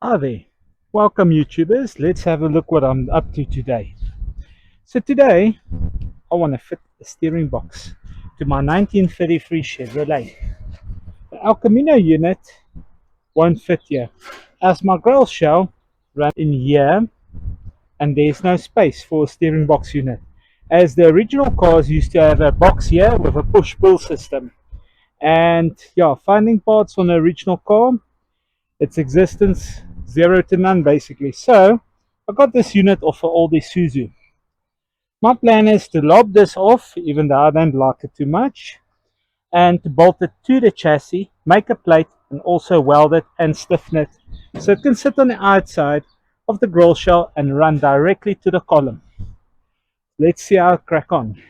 Hi there. Welcome YouTubers. Let's have a look what I'm up to today. So today I want to fit a steering box to my 1933 Chevrolet. The El Camino unit won't fit here as my grill shell runs in here and there's no space for a steering box unit. As the original cars used to have a box here with a push-pull system. And yeah, finding parts on the original car, its existence 0 to none basically. So I got this unit off of all the Suzu. My plan is to lob this off, even though I don't like it too much, and to bolt it to the chassis, make a plate, and also weld it and stiffen it so it can sit on the outside of the grill shell and run directly to the column. Let's see how it crack on.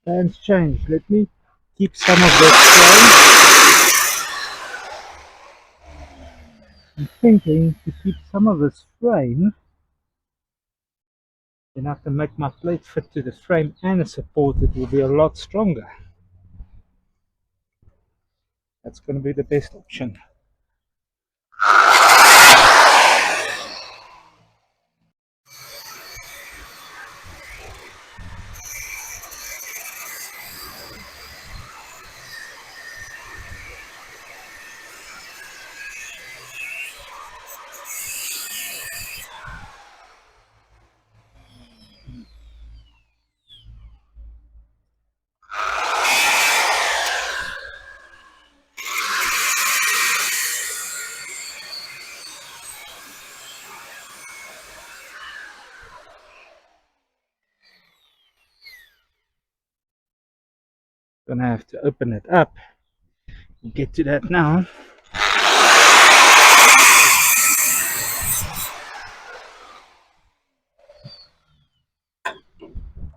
Plans changed. Let me keep some of this frame. I'm thinking to keep some of this frame, then I can make my plate fit to the frame and the support. It will be a lot stronger. That's going to be the best option. Gonna have to open it up. We'll get to that now.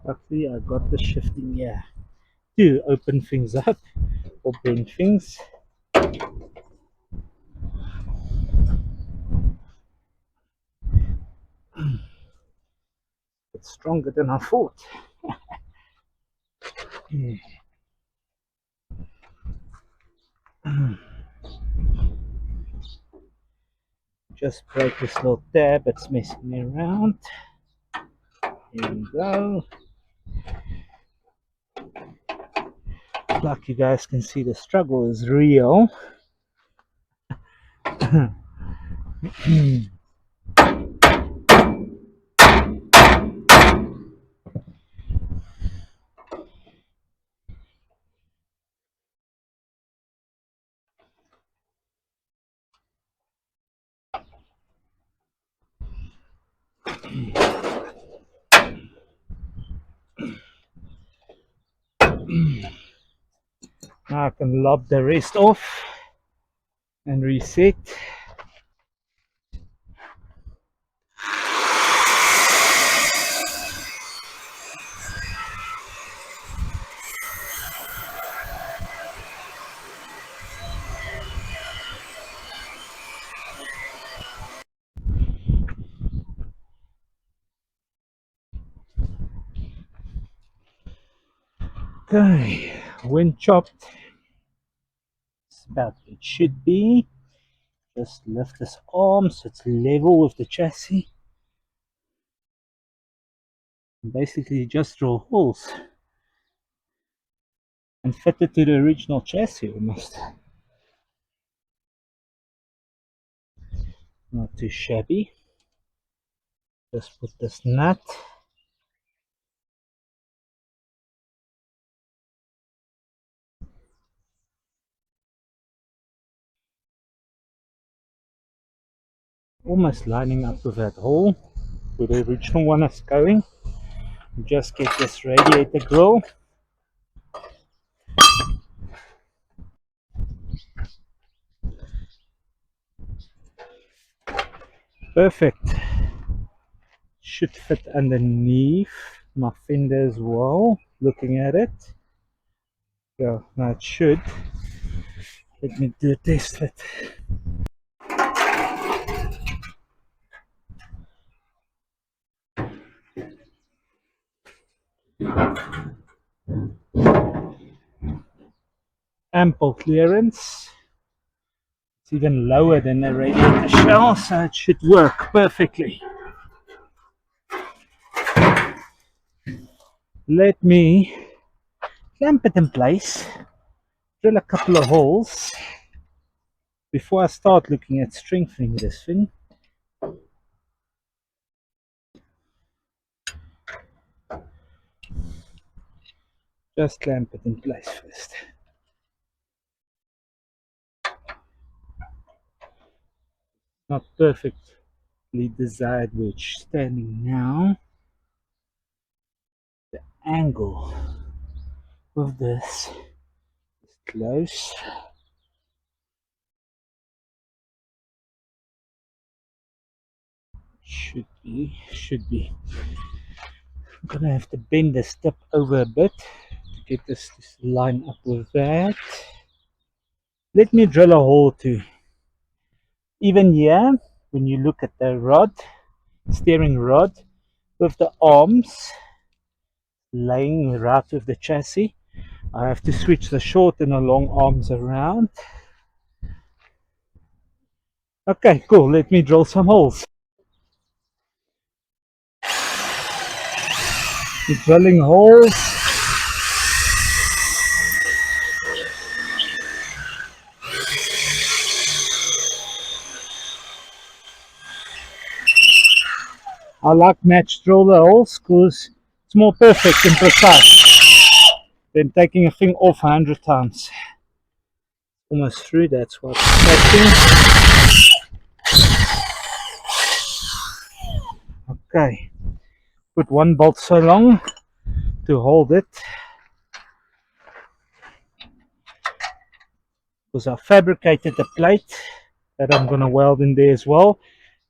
Luckily, I got the shifting here to open things up or bend things. It's stronger than I thought. Just break this little tab that's messing me around. Here we go. Like you guys can see, the struggle is real. Now I can lob the rest off and reset. Okay, when chopped, it's about it should be. Just lift this arm so it's level with the chassis. And basically just drill holes and fit it to the original chassis almost. Not too shabby. Just put this nut. almost lining up with that hole where the original one is going. Just get this radiator grill. Perfect. Should fit underneath my fender as well. Looking at it. Yeah, now it should. Let me do a test fit. Ample clearance. It's even lower than the radiator shell, so it should work perfectly. Let me clamp it in place, drill a couple of holes before I start looking at strengthening this thing. Just clamp it in place first. Not perfectly desired where it's standing now. The angle of this is close. Should be. I'm gonna have to bend the step over a bit to get this to line up with that. Let me drill a hole too. Even here, when you look at the rod, steering rod, with the arms laying right with the chassis, I have to switch the short and the long arms around. Okay, cool. Let me drill some holes. Drilling holes. I like match drill the holes because it's more perfect and precise than taking a thing off 100 times. Almost through, that's what's catching. Okay, put one bolt so long to hold it because I fabricated the plate that I'm going to weld in there as well,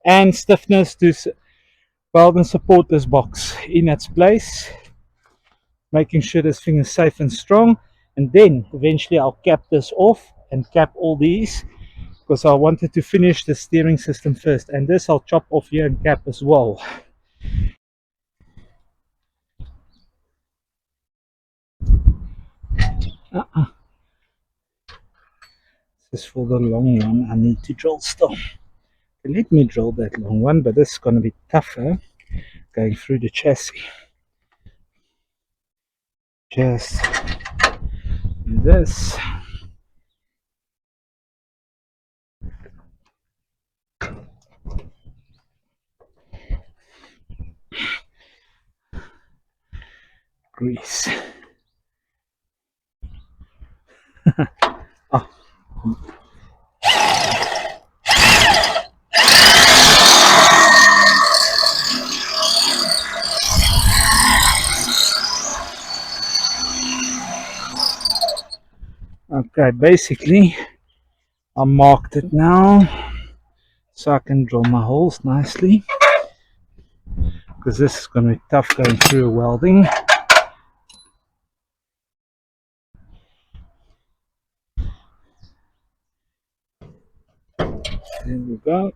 and stiffness to weld and support this box in its place, making sure this thing is safe and strong. And then eventually I'll cap this off and cap all these because I wanted to finish the steering system first, and this I'll chop off here and cap as well. This is for the long one. I need to drill still. Let me drill that long one, but this is going to be tougher going through the chassis. Just do this. Grease. Oh. Okay, basically I marked it now so I can drill my holes nicely, because this is going to be tough going through welding. There we go.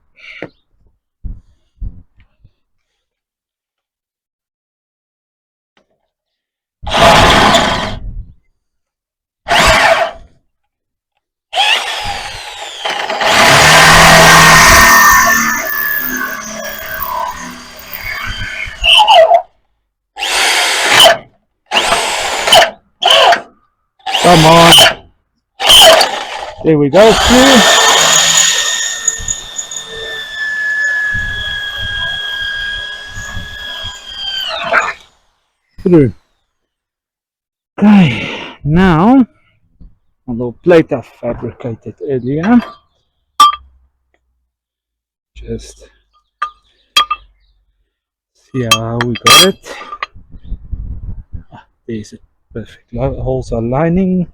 Come on. There we go. Through. Okay, now a little plate I fabricated earlier. Just Yeah, we got it. There's it. Perfect. Holes are lining.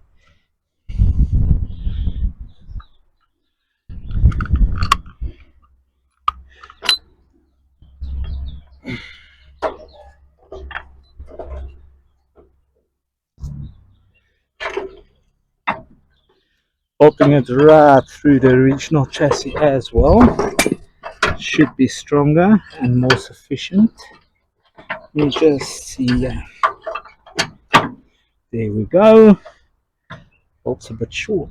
Bolting it right through the original chassis as well. Should be stronger and more sufficient. You just see. There we go. Bolt's a bit short.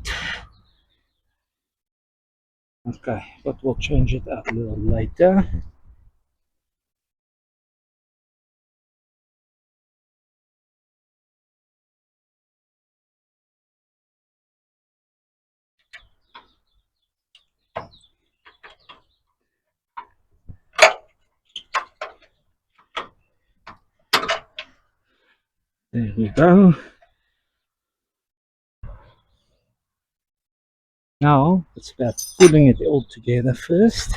Okay, but we'll change it up a little later. There we go. Now it's about putting it all together first.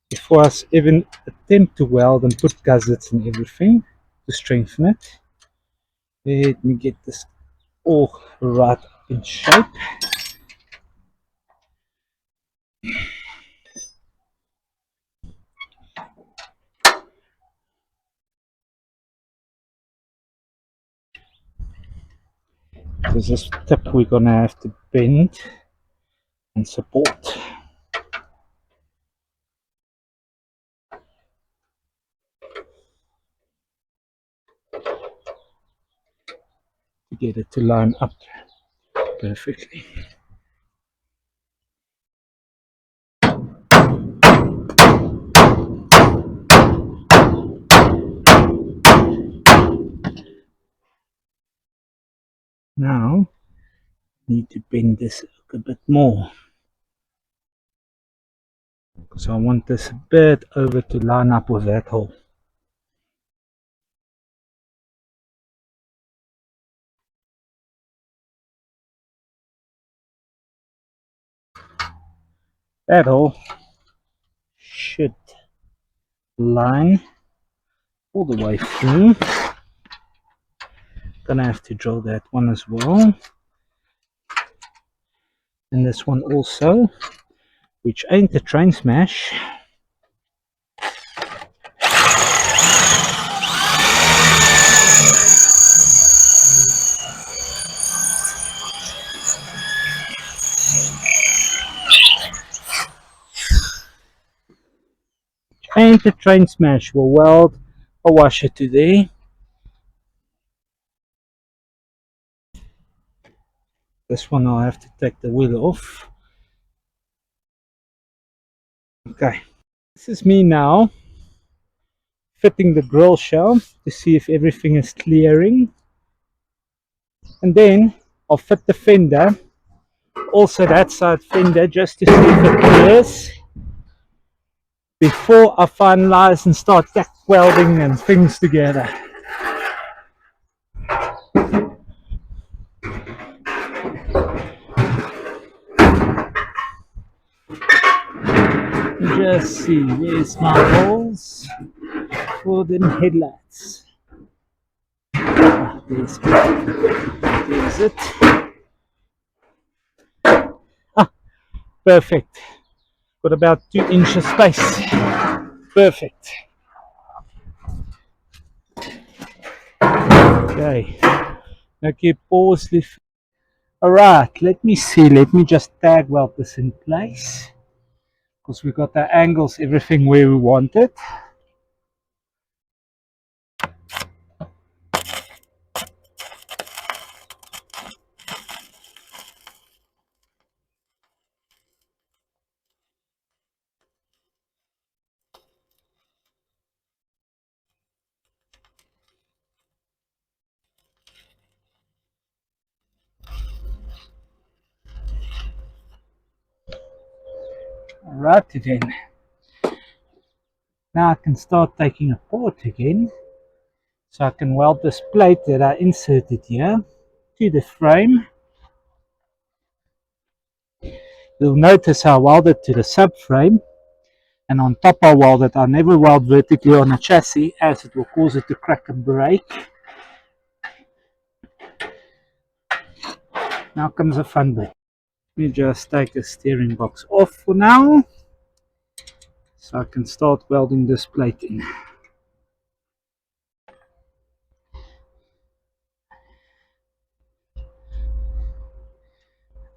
Before us even attempt to weld and put gussets and everything to strengthen it, let me get this all right up in shape. Because this tip we're gonna have to bend and support to get it to line up perfectly. Now need to bend this a bit more because I want this a bit over to line up with that hole. That hole should line all the way through. Gonna have to drill that one as well, and this one also, which ain't a train smash. Ain't a train smash. We'll weld a washer to there. This one I'll have to take the wheel off. Okay, this is me now fitting the grill shell to see if everything is clearing, and then I'll fit the fender, also that side fender, just to see if it clears before I finalize and start tack welding and things together. Just see, where's my holes for the headlights? Ah, there's it. Ah, perfect. Got about 2 inches space. Perfect. Okay. Okay, pause the. Alright, let me see. Let me just tag weld this in place, because we got the angles, everything where we want it. Alright then. Now I can start taking apart again. So I can weld this plate that I inserted here to the frame. You'll notice I welded to the subframe, and on top I welded. I never weld vertically on a chassis as it will cause it to crack and break. Now comes the fun bit. Let me just take the steering box off for now so I can start welding this plate in.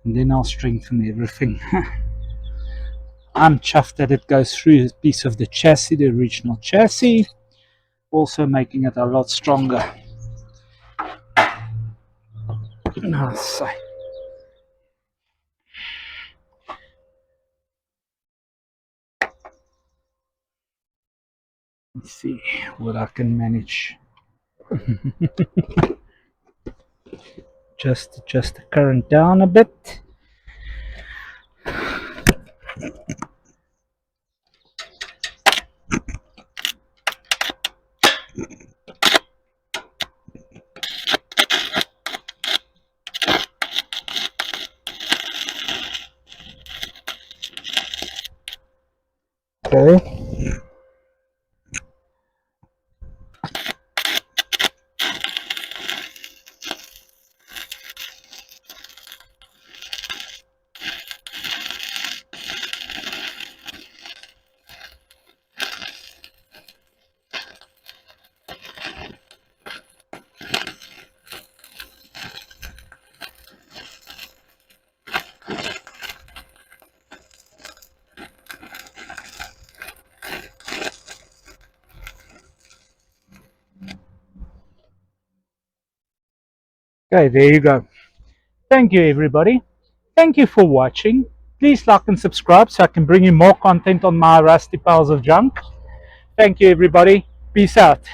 And then I'll strengthen everything. I'm chuffed that it goes through a piece of the chassis, the original chassis, also making it a lot stronger. So, let's see what I can manage. Just adjust the current down a bit. Okay. Okay, there you go. Thank you, everybody. Thank you for watching. Please like and subscribe so I can bring you more content on my rusty piles of junk. Thank you, everybody. Peace out.